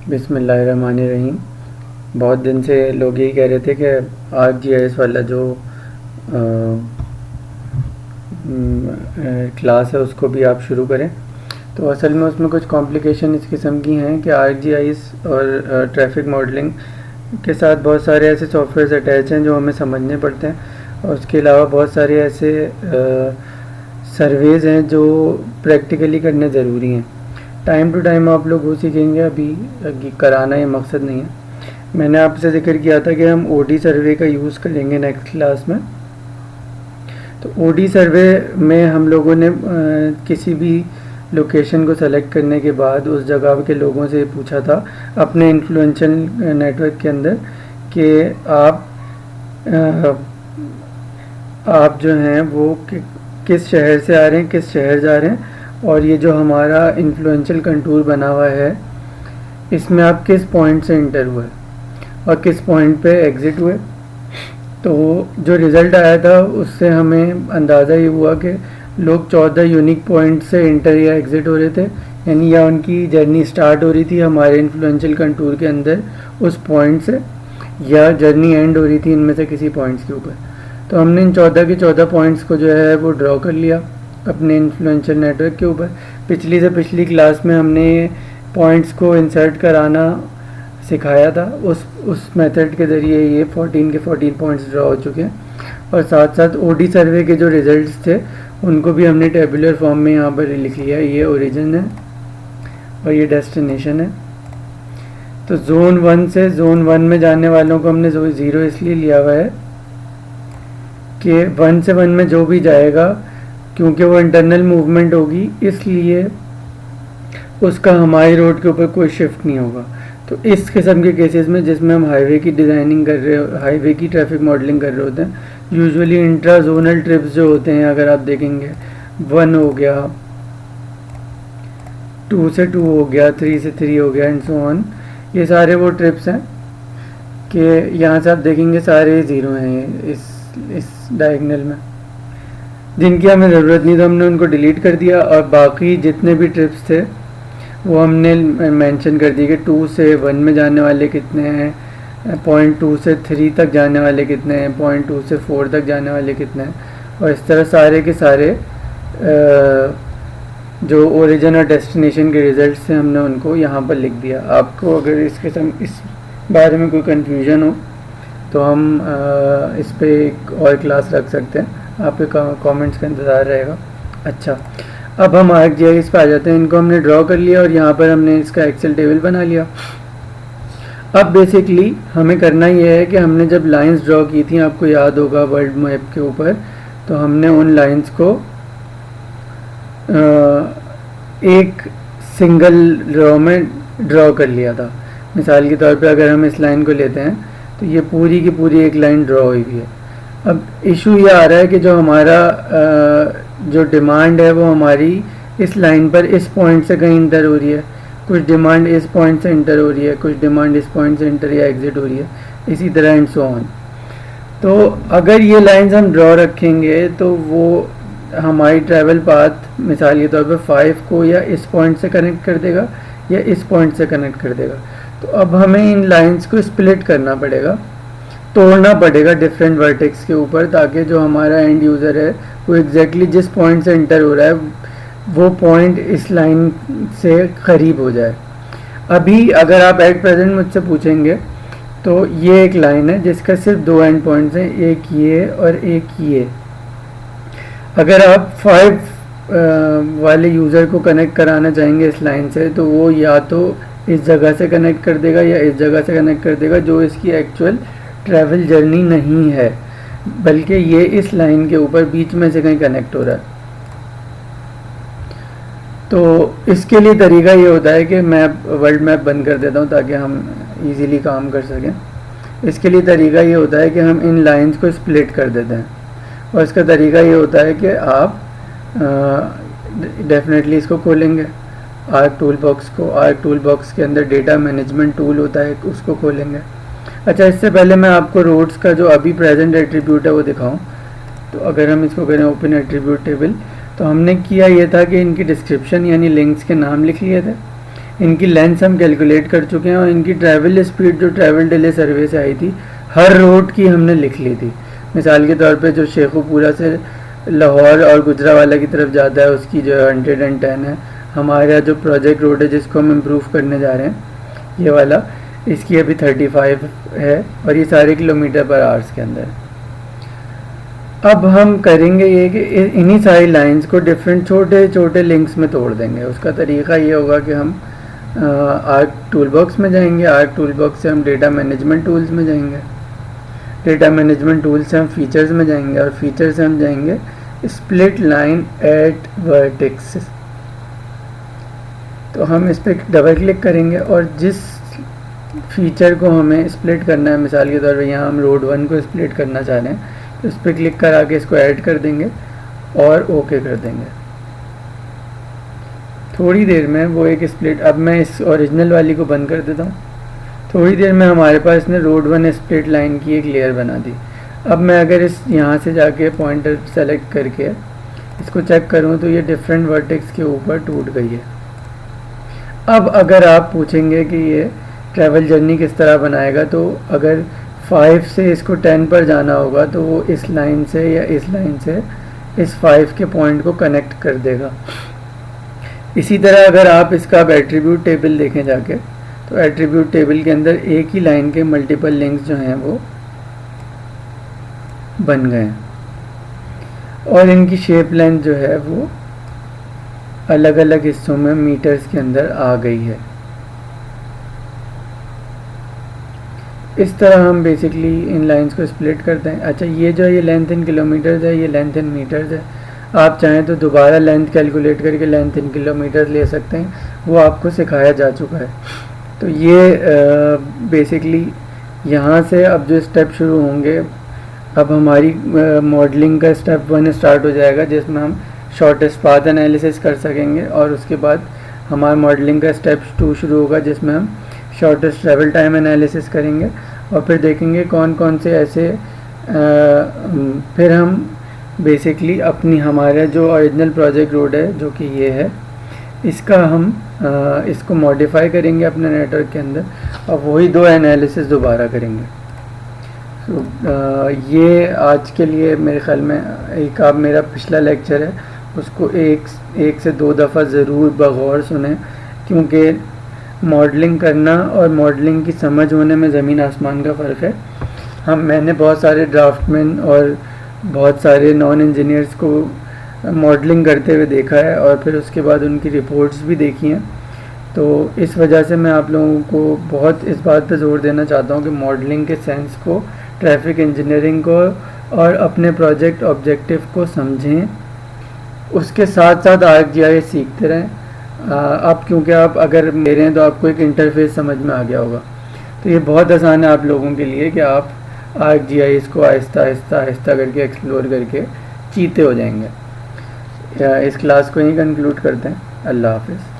बिस्मिल्लाहिर्रहमानिर्रहीम। बहुत दिन से लोग यही कह रहे थे कि ArcGIS वाला जो क्लास है उसको भी आप शुरू करें। तो असल में उसमें कुछ कॉम्प्लिकेशन इस किस्म की हैं कि ArcGIS और ट्रैफिक मॉडलिंग के साथ बहुत सारे ऐसे सॉफ्टवेयर अटैच हैं जो हमें समझने पड़ते हैं, और उसके अलावा बहुत सारे ऐसे सर्वेज़ हैं जो प्रैक्टिकली करने ज़रूरी हैं। टाइम टू टाइम आप लोग वो सीखेंगे, अभी कराना ये मकसद नहीं है। मैंने आपसे जिक्र किया था कि हम ओडी सर्वे का यूज़ करेंगे नेक्स्ट क्लास में। तो ओडी सर्वे में हम लोगों ने किसी भी लोकेशन को सेलेक्ट करने के बाद उस जगह के लोगों से पूछा था अपने इन्फ्लुएंशियल नेटवर्क के अंदर कि आप जो हैं वो किस शहर से आ रहे हैं, किस शहर जा रहे हैं, और ये जो हमारा इन्फ्लुएंशियल कंटूर बना हुआ है इसमें आप किस पॉइंट से इंटर हुए और किस पॉइंट पे एग्ज़िट हुए। तो जो रिज़ल्ट आया था उससे हमें अंदाज़ा ये हुआ कि लोग 14 यूनिक पॉइंट से इंटर या एग्ज़िट हो रहे थे, यानी या उनकी जर्नी स्टार्ट हो रही थी हमारे इन्फ्लुएंशियल कंटूर के अंदर उस पॉइंट से, या जर्नी एंड हो रही थी इनमें से किसी पॉइंट्स के ऊपर। तो हमने इन 14 के 14 पॉइंट्स को जो है वो ड्रॉ कर लिया अपने इन्फ्लुएंशियल नेटवर्क के ऊपर। पिछली से पिछली क्लास में हमने पॉइंट्स को इंसर्ट कराना सिखाया था। उस मेथड के ज़रिए ये 14 के 14 पॉइंट्स ड्रॉ हो चुके हैं, और साथ साथ ओडी सर्वे के जो रिज़ल्ट्स थे उनको भी हमने टेबुलर फॉर्म में यहाँ पर लिख लिया। ये ओरिजिन है और ये डेस्टिनेशन है। तो जोन 1 से जोन 1 में जाने वालों को हमने 0 इसलिए लिया हुआ है कि 1 से 1 में जो भी जाएगा, क्योंकि वो इंटरनल मूवमेंट होगी, इसलिए उसका हमारी रोड के ऊपर कोई शिफ्ट नहीं होगा। तो इस किस्म के केसेस में जिसमें हम हाईवे की डिज़ाइनिंग कर रहे हो, हाईवे की ट्रैफिक मॉडलिंग कर रहे होते हैं, यूजुअली इंट्रा जोनल ट्रिप्स जो होते हैं, अगर आप देखेंगे 1 हो गया, 2 से 2 हो गया, 3 से 3 हो गया, एंड सो ऑन, ये सारे वो ट्रिप्स हैं कि यहाँ से आप देखेंगे सारे 0 हैं इस डायगोनल में, जिनकी हमें ज़रूरत नहीं, तो हमने उनको डिलीट कर दिया। और बाकी जितने भी ट्रिप्स थे वो हमने मेंशन कर दिया कि 2 से 1 में जाने वाले कितने हैं, पॉइंट 2 से 3 तक जाने वाले कितने हैं, पॉइंट 2 से 4 तक जाने वाले कितने हैं, और इस तरह सारे के सारे जो ओरिजिन और डेस्टिनेशन के रिज़ल्ट से हमने उनको यहाँ पर लिख दिया। आपको अगर इस बारे में कोई कन्फ्यूजन हो तो हम इस पर एक और क्लास रख सकते हैं, आपके कमेंट्स का इंतज़ार रहेगा। अच्छा, अब हम ArcGIS पे आ जाते हैं। इनको हमने ड्रॉ कर लिया और यहाँ पर हमने इसका एक्सेल टेबल बना लिया। अब बेसिकली हमें करना ये है कि हमने जब लाइंस ड्रॉ की थी, आपको याद होगा वर्ल्ड मैप के ऊपर, तो हमने उन लाइंस को एक सिंगल रो में ड्रॉ कर लिया था। मिसाल के तौर पे अगर हम इस लाइन को लेते हैं तो ये पूरी की पूरी एक लाइन ड्रॉ हुई हुई है। अब इशू ये आ रहा है कि जो हमारा जो डिमांड है वो हमारी इस लाइन पर इस पॉइंट से कहीं इंटर हो रही है, कुछ डिमांड इस पॉइंट से इंटर हो रही है, कुछ डिमांड इस पॉइंट से इंटर या एग्जिट हो रही है, इसी तरह एंड सो ऑन। तो अगर ये लाइंस हम ड्रॉ रखेंगे तो वो हमारी ट्रैवल पाथ मिसाल के तौर पर 5 को या इस पॉइंट से कनेक्ट कर देगा या इस पॉइंट से कनेक्ट कर देगा। तो अब हमें इन लाइंस को स्प्लिट करना पड़ेगा, तोड़ना पड़ेगा डिफरेंट वर्टेक्स के ऊपर, ताकि जो हमारा एंड यूज़र है वो एग्जैक्टली जिस पॉइंट से इंटर हो रहा है वो पॉइंट इस लाइन से करीब हो जाए। अभी अगर आप एट प्रेजेंट मुझसे पूछेंगे तो ये एक लाइन है जिसका सिर्फ 2 एंड पॉइंट्स हैं, एक ये और एक ये। अगर आप 5 वाले यूज़र को कनेक्ट कराना चाहेंगे इस लाइन से, तो वो या तो इस जगह से कनेक्ट कर देगा या इस जगह से कनेक्ट कर देगा, जो इसकी एक्चुअल ट्रैवल जर्नी नहीं है, बल्कि ये इस लाइन के ऊपर बीच में से कहीं कनेक्ट हो रहा है। तो इसके लिए तरीका ये होता है कि मैं वर्ल्ड मैप बंद कर देता हूँ ताकि हम इजीली काम कर सकें। इसके लिए तरीका ये होता है कि हम इन लाइंस को स्प्लिट कर देते हैं, और इसका तरीका ये होता है कि आप डेफिनेटली इसको खोलेंगे आर्क टूल बॉक्स को। आर्क टूल बॉक्स के अंदर डेटा मैनेजमेंट टूल होता है, उसको खोलेंगे। अच्छा, इससे पहले मैं आपको रोड्स का जो अभी प्रेजेंट एट्रीब्यूट है वो दिखाऊं। तो अगर हम इसको करें ओपन एट्रीब्यूट टेबल, तो हमने किया ये था कि इनकी डिस्क्रिप्शन यानी लिंक्स के नाम लिख लिए थे। इनकी लेंथ हम कैलकुलेट कर चुके हैं और इनकी ट्रैवल स्पीड जो ट्रैवल डिले सर्वे से आई थी हर रोड की हमने लिख ली थी। मिसाल के तौर पे जो शेखुपुरा से लाहौर और गुजरावाला की तरफ जाता है उसकी जो 110 है। हमारा जो प्रोजेक्ट रोड है जिसको हम इम्प्रूव करने जा रहे हैं ये वाला, इसकी अभी 35 है और ये सारे किलोमीटर पर आवर्स के अंदर। अब हम करेंगे ये कि इन्हीं सारी लाइंस को डिफरेंट छोटे छोटे लिंक्स में तोड़ देंगे। उसका तरीका ये होगा कि हम आर्क टूल बॉक्स में जाएंगे, आर्क टूल बॉक्स से हम डेटा मैनेजमेंट टूल्स में जाएंगे, डेटा मैनेजमेंट टूल से हम फीचर्स में जाएंगे और फीचर से हम जाएंगे स्प्लिट लाइन एट वर्टेक्स। तो हम इस पर डबल क्लिक करेंगे और जिस फीचर को हमें स्प्लिट करना है, मिसाल के तौर पर यहाँ हम रोड 1 को स्प्लिट करना चाह रहे हैं तो इस पर क्लिक करा के इसको ऐड कर देंगे और ओके कर देंगे। थोड़ी देर में वो एक स्प्लिट, अब मैं इस ओरिजिनल वाली को बंद कर देता हूँ। थोड़ी देर में हमारे पास इसने रोड 1 स्प्लिट लाइन की एक लेयर बना दी। अब मैं अगर इस यहाँ से जाके पॉइंटर सेलेक्ट करके इसको चेक करूँ तो ये डिफरेंट वर्टेक्स के ऊपर टूट गई है। अब अगर आप पूछेंगे कि ये ट्रैवल जर्नी किस तरह बनाएगा, तो अगर 5 से इसको 10 पर जाना होगा तो वो इस लाइन से या इस लाइन से इस 5 के पॉइंट को कनेक्ट कर देगा। इसी तरह अगर आप इसका एट्रीब्यूट टेबल देखें जाके तो एट्रीब्यूट टेबल के अंदर एक ही लाइन के मल्टीपल लिंक्स जो हैं वो बन गए हैं और इनकी शेप लेंथ जो है वो अलग अलग हिस्सों में मीटर्स के अंदर आ गई है। इस तरह हम बेसिकली इन लाइंस को स्प्लिट करते हैं। अच्छा, ये जो है ये लेंथ इन किलोमीटर्स है, ये लेंथ इन मीटर्स है। आप चाहें तो दोबारा लेंथ कैलकुलेट करके लेंथ इन किलोमीटर्स ले सकते हैं, वो आपको सिखाया जा चुका है। तो ये बेसिकली यहाँ से अब जो स्टेप शुरू होंगे, अब हमारी मॉडलिंग का स्टेप 1 स्टार्ट हो जाएगा जिसमें हम शॉर्टेस्ट पाथ एनालिसिस कर सकेंगे और उसके बाद हमारा मॉडलिंग का स्टेप 2 शुरू होगा जिसमें हम शॉर्टेस्ट ट्रैवल टाइम एनालिसिस करेंगे और फिर देखेंगे कौन कौन से ऐसे फिर हम बेसिकली अपनी हमारा जो ओरिजिनल प्रोजेक्ट रोड है जो कि ये है, इसका हम इसको मॉडिफाई करेंगे अपने नेटवर्क के अंदर और वही 2 एनालिसिस दोबारा करेंगे। तो ये आज के लिए मेरे ख्याल में एक आप मेरा पिछला लेक्चर है उसको एक से 2 दफ़ा ज़रूर बगौर सुने, क्योंकि मॉडलिंग करना और मॉडलिंग की समझ होने में ज़मीन आसमान का फ़र्क है। मैंने बहुत सारे ड्राफ्टमैन और बहुत सारे नॉन इंजीनियर्स को मॉडलिंग करते हुए देखा है और फिर उसके बाद उनकी रिपोर्ट्स भी देखी हैं। तो इस वजह से मैं आप लोगों को बहुत इस बात पे जोर देना चाहता हूँ कि मॉडलिंग के सेंस को, ट्रैफिक इंजीनियरिंग को और अपने प्रोजेक्ट ऑब्जेक्टिव को समझें, उसके साथ साथ ArcGIS सीखते रहें। आप क्योंकि आप अगर मेरे हैं तो आपको एक इंटरफेस समझ में आ गया होगा, तो ये बहुत आसान है आप लोगों के लिए कि आप ArcGIS को आहिस्ता आहिस्ता आहिस्ता करके एक्सप्लोर करके चीते हो जाएंगे। इस क्लास को यहीं कंक्लूड करते हैं। अल्लाह हाफिज़।